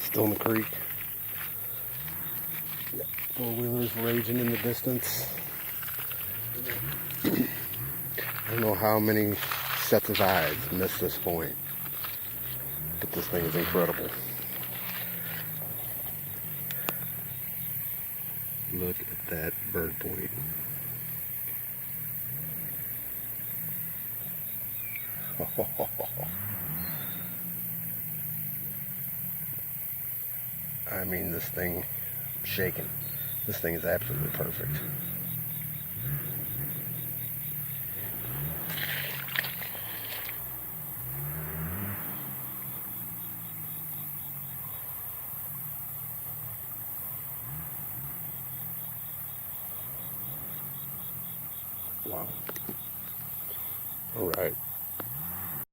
Still in the creek. Four-wheelers raging in the distance. I don't know how many sets of eyes missed this point, but this thing is incredible. Look at that bird point. I mean, this thing, I'm shaking. This thing is absolutely perfect. Wow. All right.